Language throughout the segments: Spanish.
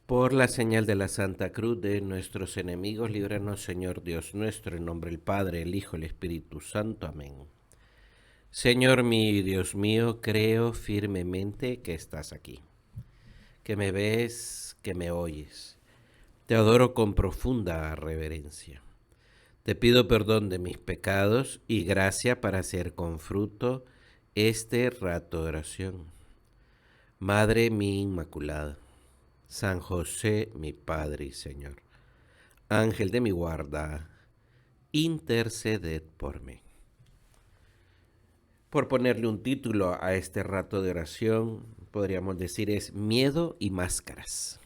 Por la señal de la Santa Cruz de nuestros enemigos, líbranos, Señor Dios nuestro, en nombre del Padre, el Hijo, el Espíritu Santo. Amén. Señor mío y Dios mío, creo firmemente que estás aquí, que me ves, que me oyes. Te adoro con profunda reverencia. Te pido perdón de mis pecados y gracia para hacer con fruto este rato de oración. Madre mía Inmaculada, San José, mi Padre y Señor, Ángel de mi guarda, interceded por mí. Por ponerle un título a este rato de oración, podríamos decir es miedo y máscaras.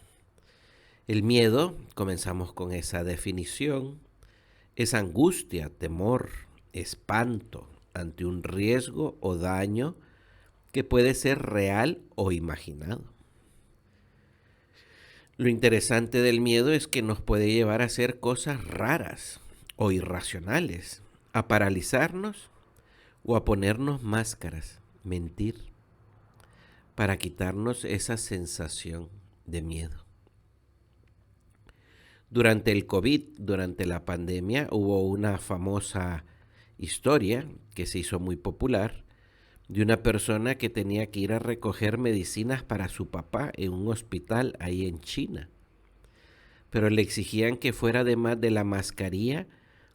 El miedo, comenzamos con esa definición, es angustia, temor, espanto ante un riesgo o daño que puede ser real o imaginado. Lo interesante del miedo es que nos puede llevar a hacer cosas raras o irracionales, a paralizarnos o a ponernos máscaras, mentir, para quitarnos esa sensación de miedo. Durante el COVID, durante la pandemia, hubo una famosa historia que se hizo muy popular de una persona que tenía que ir a recoger medicinas para su papá en un hospital ahí en China. Pero le exigían que fuera además de la mascarilla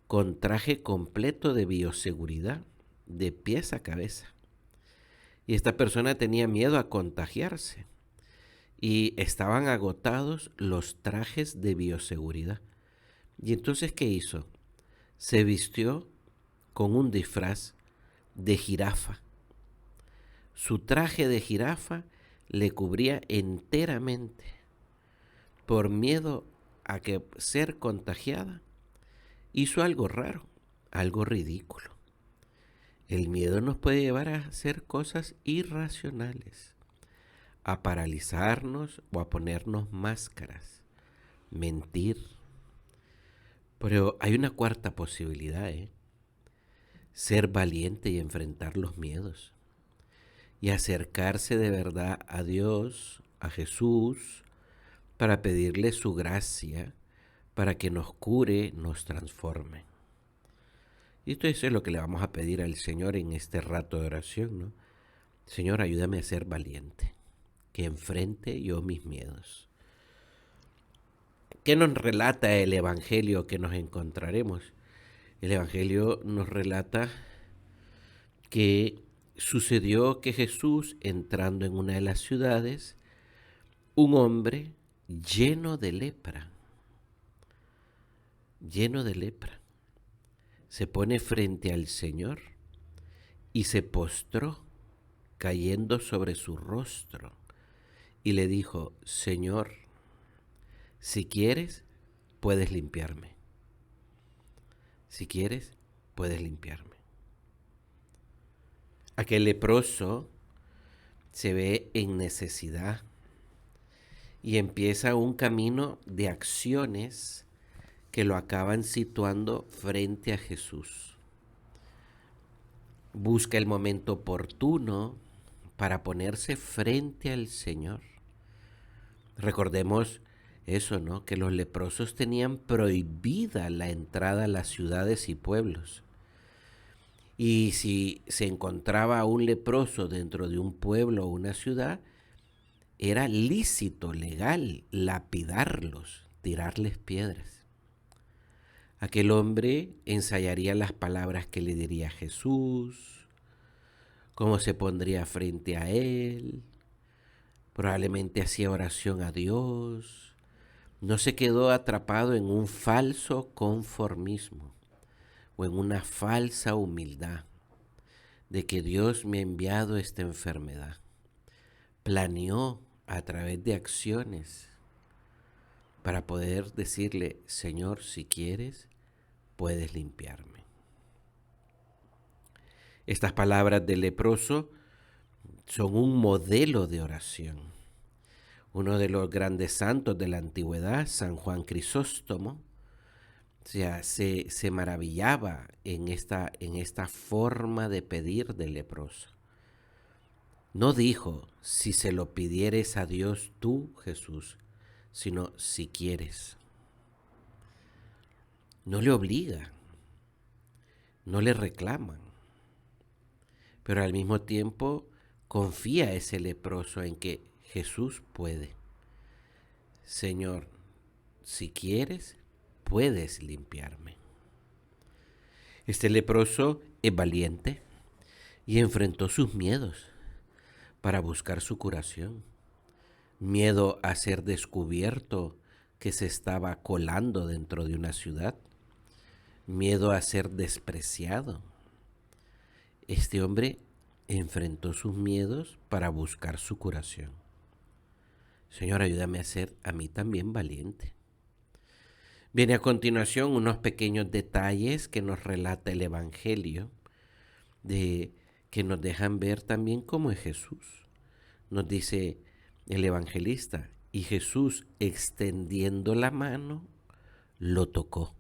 con traje completo de bioseguridad, de pies a cabeza. Y esta persona tenía miedo a contagiarse y estaban agotados los trajes de bioseguridad. Y entonces, ¿qué hizo? Se vistió con un disfraz de jirafa. Su traje de jirafa le cubría enteramente. Por miedo a que ser contagiada, hizo algo raro, algo ridículo. El miedo nos puede llevar a hacer cosas irracionales, a paralizarnos o a ponernos máscaras, mentir. Pero hay una cuarta posibilidad, ser valiente y enfrentar los miedos y acercarse de verdad a Dios, a Jesús, para pedirle su gracia, para que nos cure, nos transforme. Y esto es lo que le vamos a pedir al Señor en este rato de oración, ¿no? Señor, ayúdame a ser valiente, que enfrente yo mis miedos. ¿Qué nos relata el Evangelio que nos encontraremos? El Evangelio nos relata que sucedió que Jesús, entrando en una de las ciudades, un hombre lleno de lepra, se pone frente al Señor y se postró, cayendo sobre su rostro, y le dijo: Señor, si quieres, puedes limpiarme. Si quieres, puedes limpiarme. Aquel leproso se ve en necesidad y empieza un camino de acciones que lo acaban situando frente a Jesús. Busca el momento oportuno para ponerse frente al Señor. Recordemos eso, ¿no? Que los leprosos tenían prohibida la entrada a las ciudades y pueblos. Y si se encontraba un leproso dentro de un pueblo o una ciudad, era lícito, legal, lapidarlos, tirarles piedras. Aquel hombre ensayaría las palabras que le diría Jesús, cómo se pondría frente a él, probablemente hacía oración a Dios, no se quedó atrapado en un falso conformismo o en una falsa humildad de que Dios me ha enviado esta enfermedad. Planeó a través de acciones para poder decirle: Señor, si quieres, puedes limpiarme. Estas palabras del leproso son un modelo de oración. Uno de los grandes santos de la antigüedad, San Juan Crisóstomo, se maravillaba en esta forma de pedir del leproso. No dijo: si se lo pidieres a Dios tú, Jesús, sino si quieres. No le obliga, no le reclaman, pero al mismo tiempo confía ese leproso en que Jesús puede. Señor, si quieres, puedes limpiarme. Este leproso es valiente y enfrentó sus miedos para buscar su curación. Miedo a ser descubierto que se estaba colando dentro de una ciudad. Miedo a ser despreciado. Este hombre enfrentó sus miedos para buscar su curación. Señor, ayúdame a ser a mí también valiente. Viene a continuación unos pequeños detalles que nos relata el Evangelio, que nos dejan ver también cómo es Jesús. Nos dice el evangelista, y Jesús, extendiendo la mano, lo tocó.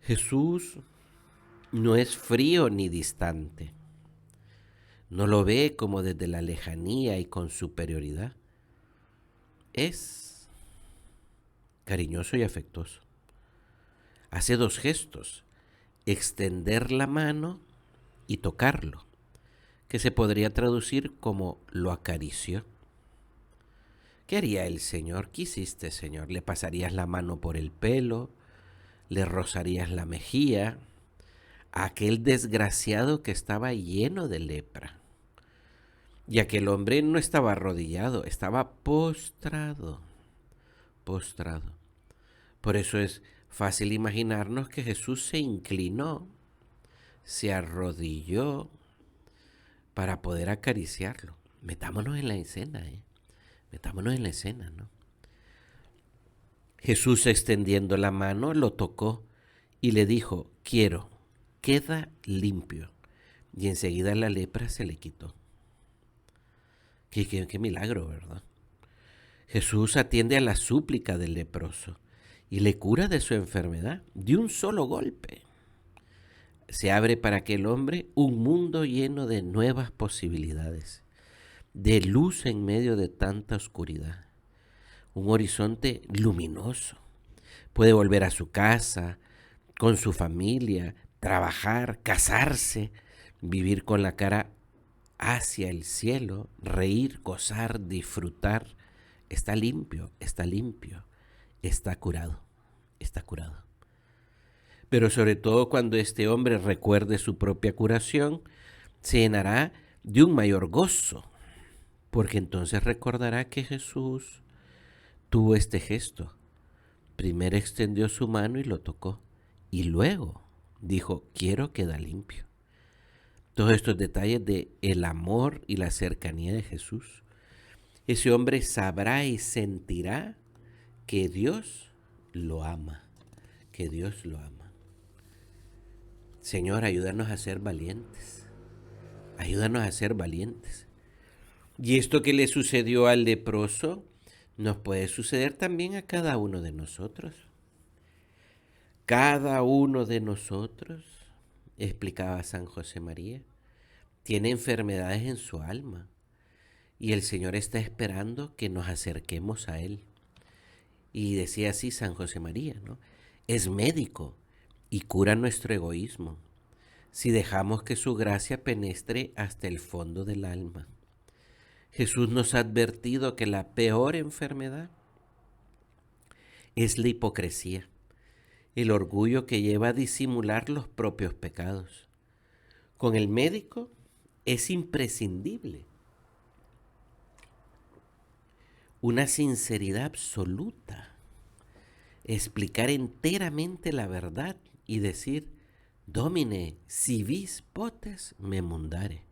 Jesús no es frío ni distante. No lo ve como desde la lejanía y con superioridad. Es cariñoso y afectuoso. Hace dos gestos: extender la mano y tocarlo, que se podría traducir como lo acarició. ¿Qué haría el Señor? ¿Qué hiciste, Señor? ¿Le pasarías la mano por el pelo? ¿Le rozarías la mejilla? A aquel desgraciado que estaba lleno de lepra. Y aquel hombre no estaba arrodillado, estaba postrado. Postrado. Por eso es fácil imaginarnos que Jesús se inclinó, se arrodilló para poder acariciarlo. Metámonos en la escena, Metámonos en la escena, ¿no? Jesús, extendiendo la mano, lo tocó y le dijo: quiero, queda limpio. Y enseguida la lepra se le quitó. Qué milagro, ¿verdad? Jesús atiende a la súplica del leproso y le cura de su enfermedad de un solo golpe. Se abre para aquel hombre un mundo lleno de nuevas posibilidades, de luz en medio de tanta oscuridad, un horizonte luminoso. Puede volver a su casa, con su familia, trabajar, casarse, vivir con la cara hacia el cielo, reír, gozar, disfrutar. Está limpio, está limpio, está curado, está curado. Pero sobre todo cuando este hombre recuerde su propia curación, se llenará de un mayor gozo, porque entonces recordará que Jesús tuvo este gesto. Primero extendió su mano y lo tocó, y luego dijo: quiero quedar limpio. Todos estos detalles de el amor y la cercanía de Jesús. Ese hombre sabrá y sentirá que Dios lo ama, que Dios lo ama. Señor, ayúdanos a ser valientes, ayúdanos a ser valientes. Y esto que le sucedió al leproso nos puede suceder también a cada uno de nosotros. Cada uno de nosotros, explicaba San José María, tiene enfermedades en su alma y el Señor está esperando que nos acerquemos a Él. Y decía así San José María, ¿no? Es médico y cura nuestro egoísmo si dejamos que su gracia penetre hasta el fondo del alma. Jesús nos ha advertido que la peor enfermedad es la hipocresía, el orgullo que lleva a disimular los propios pecados. Con el médico es imprescindible una sinceridad absoluta, explicar enteramente la verdad y decir: Domine, si vis potes me mundare.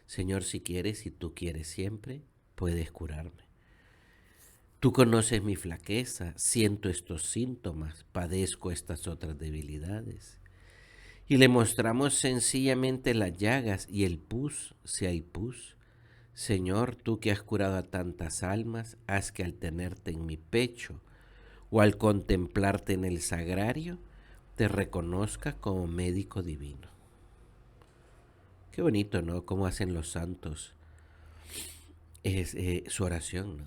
Señor, si quieres, si tú quieres siempre, puedes curarme. Tú conoces mi flaqueza, siento estos síntomas, padezco estas otras debilidades. Y le mostramos sencillamente las llagas y el pus, si hay pus. Señor, tú que has curado a tantas almas, haz que al tenerte en mi pecho o al contemplarte en el sagrario, te reconozca como médico divino. Qué bonito, ¿no? Cómo hacen los santos su oración, ¿no?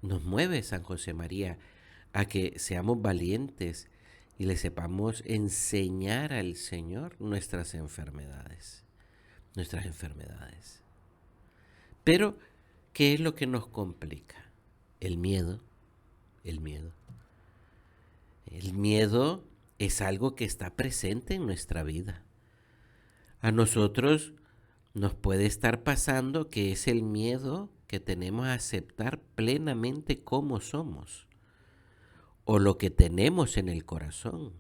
nos mueve San José María a que seamos valientes y le sepamos enseñar al Señor nuestras enfermedades. Pero, ¿qué es lo que nos complica? El miedo. El miedo. El miedo es algo que está presente en nuestra vida. A nosotros nos puede estar pasando que es el miedo que tenemos a aceptar plenamente cómo somos, o lo que tenemos en el corazón,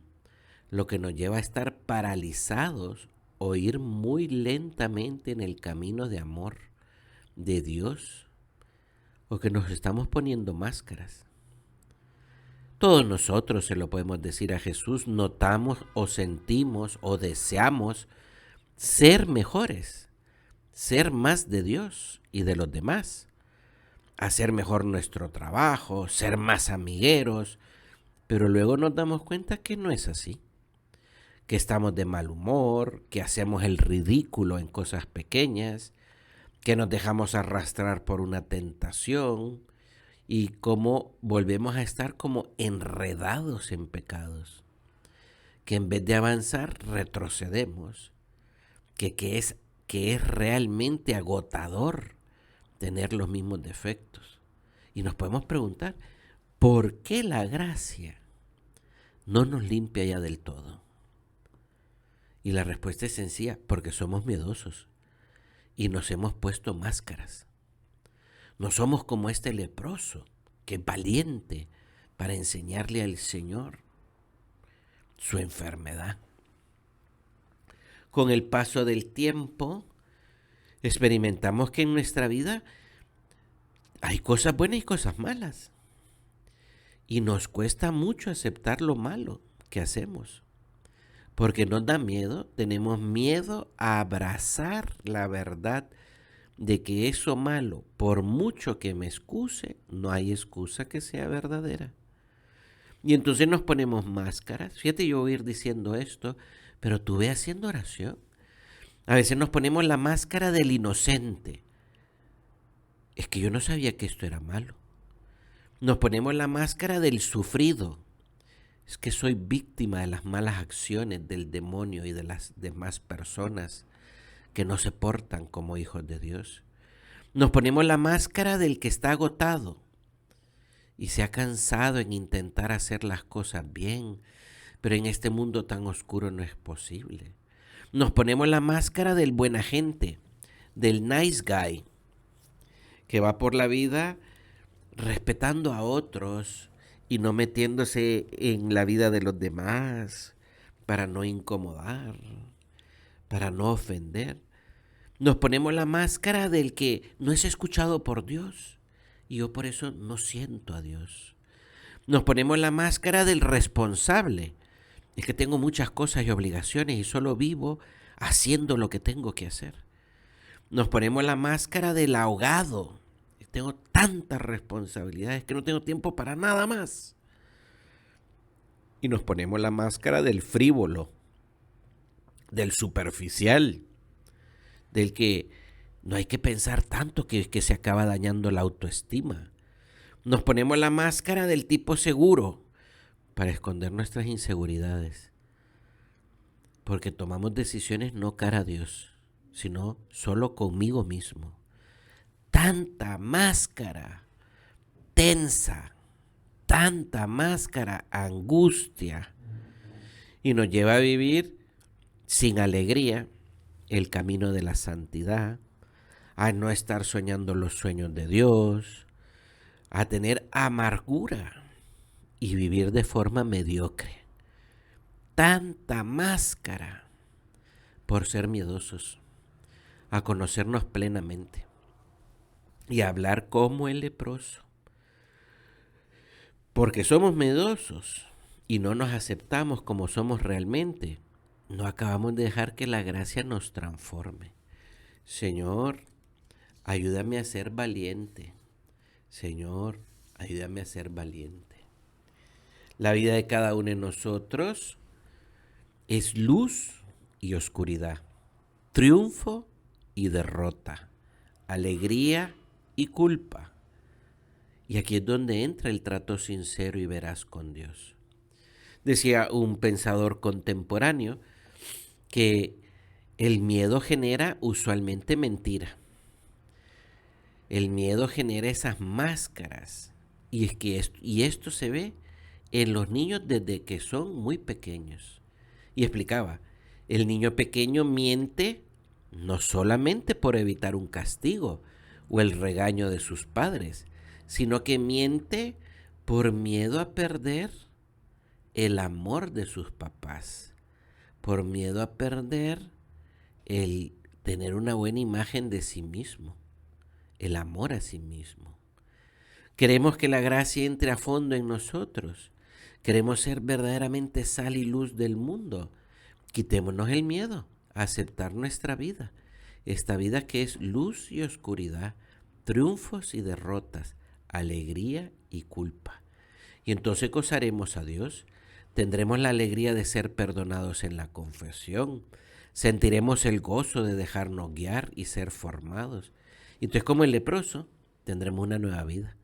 lo que nos lleva a estar paralizados o ir muy lentamente en el camino de amor de Dios, o que nos estamos poniendo máscaras. Todos nosotros se lo podemos decir a Jesús, notamos o sentimos o deseamos ser mejores, ser más de Dios y de los demás, hacer mejor nuestro trabajo, ser más amigueros, pero luego nos damos cuenta que no es así, que estamos de mal humor, que hacemos el ridículo en cosas pequeñas, que nos dejamos arrastrar por una tentación y cómo volvemos a estar como enredados en pecados, que en vez de avanzar retrocedemos, que es realmente agotador tener los mismos defectos. Y nos podemos preguntar, ¿por qué la gracia no nos limpia ya del todo? Y la respuesta es sencilla, porque somos miedosos y nos hemos puesto máscaras. No somos como este leproso, que es valiente para enseñarle al Señor su enfermedad. Con el paso del tiempo, experimentamos que en nuestra vida hay cosas buenas y cosas malas. Y nos cuesta mucho aceptar lo malo que hacemos. Porque nos da miedo, tenemos miedo a abrazar la verdad de que eso malo, por mucho que me excuse, no hay excusa que sea verdadera. Y entonces nos ponemos máscaras. Fíjate, yo voy a ir diciendo esto, pero tú ve haciendo oración. A veces nos ponemos la máscara del inocente. Es que yo no sabía que esto era malo. Nos ponemos la máscara del sufrido. Es que soy víctima de las malas acciones del demonio y de las demás personas que no se portan como hijos de Dios. Nos ponemos la máscara del que está agotado y se ha cansado en intentar hacer las cosas bien, pero en este mundo tan oscuro no es posible. Nos ponemos la máscara del buena gente, del nice guy, que va por la vida respetando a otros y no metiéndose en la vida de los demás para no incomodar, para no ofender. Nos ponemos la máscara del que no es escuchado por Dios y yo por eso no siento a Dios. Nos ponemos la máscara del responsable. Es que tengo muchas cosas y obligaciones y solo vivo haciendo lo que tengo que hacer. Nos ponemos la máscara del ahogado. Tengo tantas responsabilidades que no tengo tiempo para nada más. Y nos ponemos la máscara del frívolo, del superficial, del que no hay que pensar tanto que se acaba dañando la autoestima. Nos ponemos la máscara del tipo seguro para esconder nuestras inseguridades. Porque tomamos decisiones no cara a Dios, sino solo conmigo mismo. Tanta máscara tensa, tanta máscara angustia y nos lleva a vivir sin alegría el camino de la santidad, a no estar soñando los sueños de Dios, a tener amargura y vivir de forma mediocre. Tanta máscara por ser miedosos a conocernos plenamente y a hablar como el leproso. Porque somos miedosos y no nos aceptamos como somos realmente, no acabamos de dejar que la gracia nos transforme. Señor, ayúdame a ser valiente. Señor, ayúdame a ser valiente. La vida de cada uno de nosotros es luz y oscuridad, triunfo y derrota, alegría y culpa. Y aquí es donde entra el trato sincero y veraz con Dios. Decía un pensador contemporáneo que el miedo genera usualmente mentira. El miedo genera esas máscaras. Y esto se ve en los niños desde que son muy pequeños. Y explicaba, el niño pequeño miente no solamente por evitar un castigo o el regaño de sus padres, sino que miente por miedo a perder el amor de sus papás, por miedo a perder el tener una buena imagen de sí mismo, el amor a sí mismo. Queremos que la gracia entre a fondo en nosotros. Queremos ser verdaderamente sal y luz del mundo. Quitémonos el miedo a aceptar nuestra vida. Esta vida que es luz y oscuridad, triunfos y derrotas, alegría y culpa. Y entonces gozaremos a Dios. Tendremos la alegría de ser perdonados en la confesión. Sentiremos el gozo de dejarnos guiar y ser formados. Y entonces, como el leproso, tendremos una nueva vida.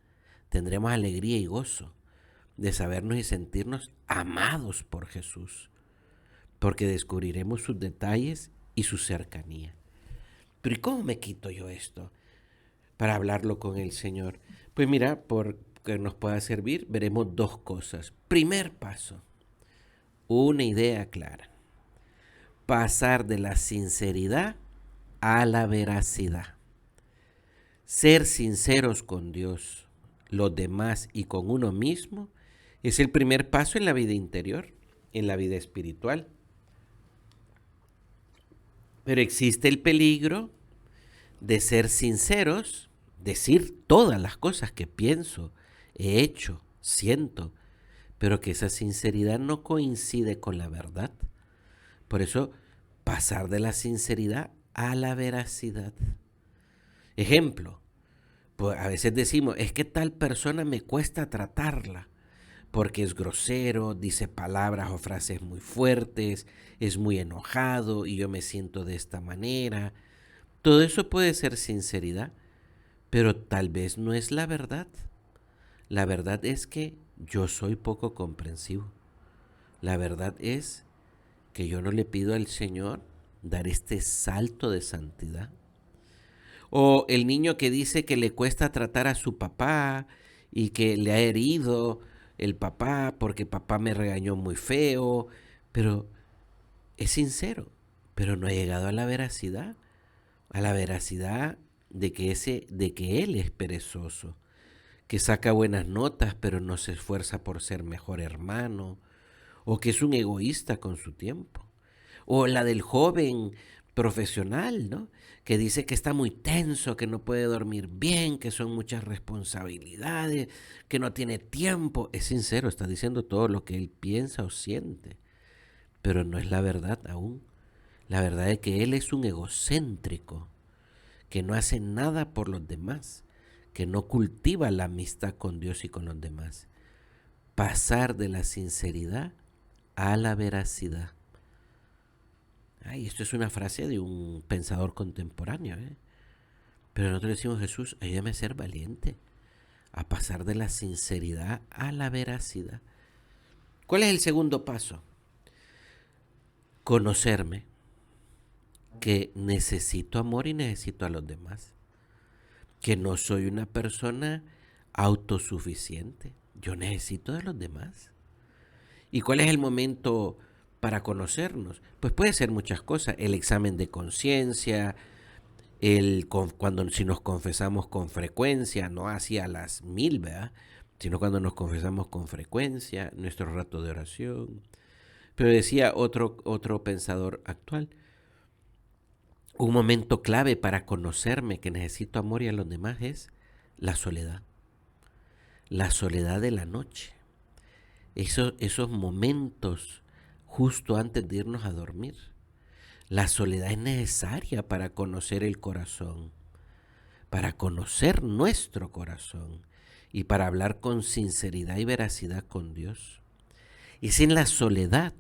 Tendremos alegría y gozo de sabernos y sentirnos amados por Jesús, porque descubriremos sus detalles y su cercanía. Pero ¿y cómo me quito yo esto para hablarlo con el Señor? Pues mira, por que nos pueda servir, veremos dos cosas. Primer paso, una idea clara. Pasar de la sinceridad a la veracidad. Ser sinceros con Dios, los demás y con uno mismo es el primer paso en la vida interior, en la vida espiritual. Pero existe el peligro de ser sinceros, decir todas las cosas que pienso, he hecho, siento, pero que esa sinceridad no coincide con la verdad. Por eso, pasar de la sinceridad a la veracidad. Ejemplo, pues a veces decimos, es que tal persona me cuesta tratarla porque es grosero, dice palabras o frases muy fuertes, es muy enojado y yo me siento de esta manera. Todo eso puede ser sinceridad, pero tal vez no es la verdad. La verdad es que yo soy poco comprensivo. La verdad es que yo no le pido al Señor dar este salto de santidad. O el niño que dice que le cuesta tratar a su papá y que le ha herido el papá porque papá me regañó muy feo, pero es sincero, pero no ha llegado a la veracidad de que él es perezoso, que saca buenas notas pero no se esfuerza por ser mejor hermano, o que es un egoísta con su tiempo. O la del joven profesional, ¿no? Que dice que está muy tenso, que no puede dormir bien, que son muchas responsabilidades, que no tiene tiempo. Es sincero, está diciendo todo lo que él piensa o siente, pero no es la verdad aún. La verdad es que él es un egocéntrico, que no hace nada por los demás, que no cultiva la amistad con Dios y con los demás. Pasar de la sinceridad a la veracidad. Ay, esto es una frase de un pensador contemporáneo, ¿eh? Pero nosotros decimos, Jesús, ayúdame a ser valiente, a pasar de la sinceridad a la veracidad. ¿Cuál es el segundo paso? Conocerme, que necesito amor y necesito a los demás, que no soy una persona autosuficiente, yo necesito de los demás. ¿Y cuál es el momento para conocernos? Pues puede ser muchas cosas, el examen de conciencia, cuando si nos confesamos con frecuencia, no así a las 1000, ¿verdad? Sino cuando nos confesamos con frecuencia, nuestro rato de oración. Pero decía otro pensador actual, un momento clave para conocerme que necesito amor y a los demás es la soledad de la noche. Esos momentos justo antes de irnos a dormir. La soledad es necesaria para conocer el corazón, para conocer nuestro corazón y para hablar con sinceridad y veracidad con Dios. Es en la soledad,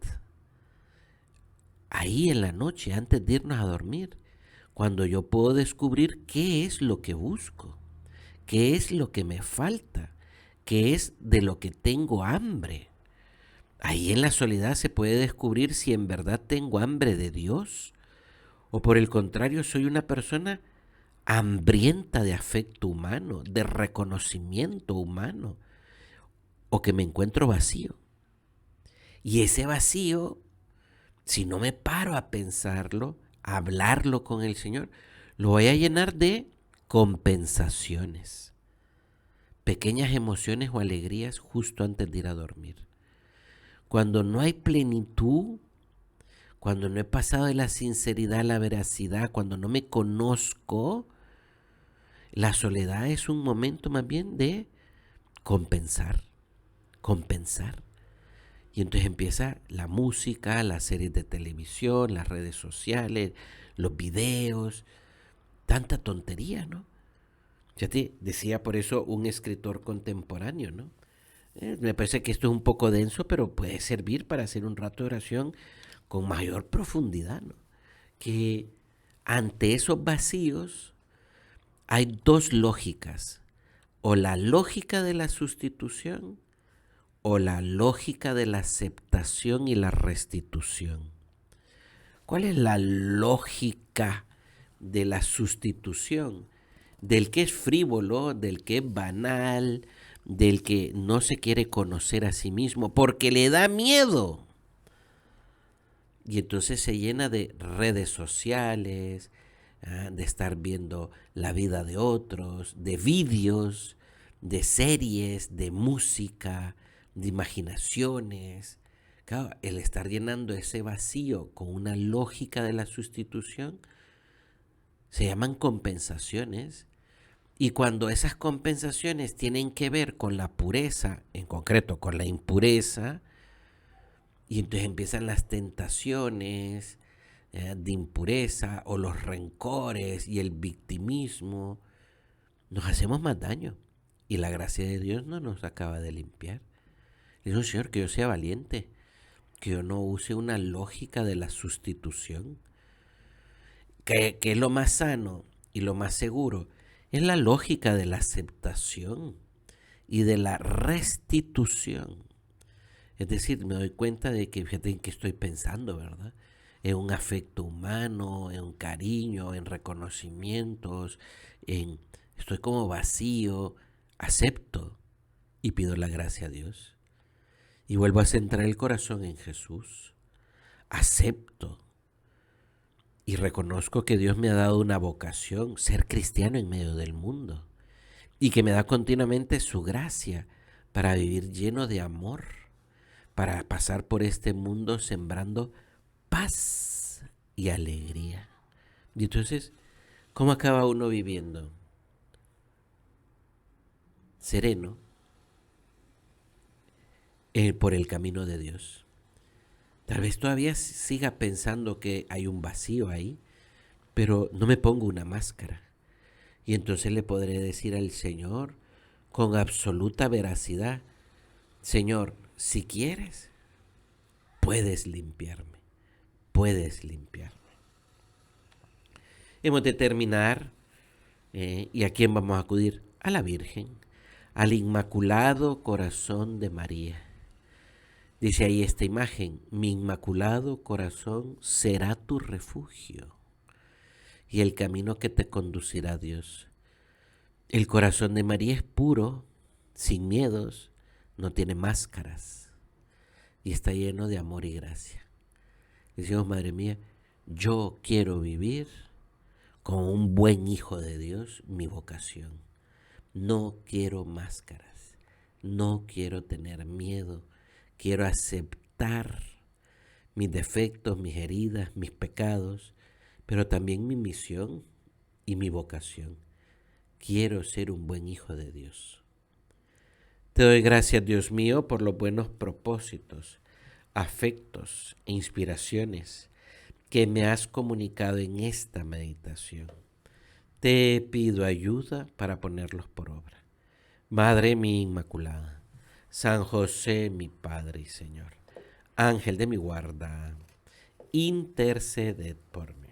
ahí en la noche, antes de irnos a dormir, cuando yo puedo descubrir qué es lo que busco, qué es lo que me falta, qué es de lo que tengo hambre. Ahí en la soledad se puede descubrir si en verdad tengo hambre de Dios o por el contrario soy una persona hambrienta de afecto humano, de reconocimiento humano, o que me encuentro vacío. Y ese vacío, si no me paro a pensarlo, a hablarlo con el Señor, lo voy a llenar de compensaciones, pequeñas emociones o alegrías justo antes de ir a dormir. Cuando no hay plenitud, cuando no he pasado de la sinceridad a la veracidad, cuando no me conozco, la soledad es un momento más bien de compensar, compensar. Y entonces empieza la música, las series de televisión, las redes sociales, los videos, tanta tontería, ¿no? Ya te decía por eso un escritor contemporáneo, ¿no? Me parece que esto es un poco denso, pero puede servir para hacer un rato de oración con mayor profundidad, ¿no? Que ante esos vacíos hay dos lógicas, o la lógica de la sustitución o la lógica de la aceptación y la restitución. ¿Cuál es la lógica de la sustitución? Del que es frívolo, del que es banal, del que no se quiere conocer a sí mismo porque le da miedo. Y entonces se llena de redes sociales, de estar viendo la vida de otros, de vídeos, de series, de música, de imaginaciones. Claro, el estar llenando ese vacío con una lógica de la sustitución se llaman compensaciones. Y cuando esas compensaciones tienen que ver con la pureza, en concreto con la impureza, y entonces empiezan las tentaciones de impureza o los rencores y el victimismo, nos hacemos más daño. Y la gracia de Dios no nos acaba de limpiar. Le digo, Señor, que yo sea valiente, que yo no use una lógica de la sustitución, que es lo más sano y lo más seguro, es la lógica de la aceptación y de la restitución. Es decir, me doy cuenta de que, fíjate en qué estoy pensando, ¿verdad? En un afecto humano, en un cariño, en reconocimientos, estoy como vacío, acepto y pido la gracia a Dios. Y vuelvo a centrar el corazón en Jesús. Acepto y reconozco que Dios me ha dado una vocación, ser cristiano en medio del mundo, y que me da continuamente su gracia para vivir lleno de amor, para pasar por este mundo sembrando paz y alegría. Y entonces, ¿cómo acaba uno viviendo? Sereno, por el camino de Dios. Tal vez todavía siga pensando que hay un vacío ahí, pero no me pongo una máscara. Y entonces le podré decir al Señor con absoluta veracidad, Señor, si quieres, puedes limpiarme, puedes limpiarme. Hemos de terminar, ¿y a quién vamos a acudir? A la Virgen, al Inmaculado Corazón de María. Dice ahí esta imagen, mi Inmaculado Corazón será tu refugio y el camino que te conducirá a Dios. El corazón de María es puro, sin miedos, no tiene máscaras y está lleno de amor y gracia. Decimos, Madre mía, yo quiero vivir como un buen hijo de Dios mi vocación. No quiero máscaras, no quiero tener miedo, quiero aceptar mis defectos, mis heridas, mis pecados, pero también mi misión y mi vocación. Quiero ser un buen hijo de Dios. Te doy gracias, Dios mío, por los buenos propósitos, afectos e inspiraciones que me has comunicado en esta meditación. Te pido ayuda para ponerlos por obra. Madre mía Inmaculada, San José, mi Padre y Señor, Ángel de mi guarda, interceded por mí.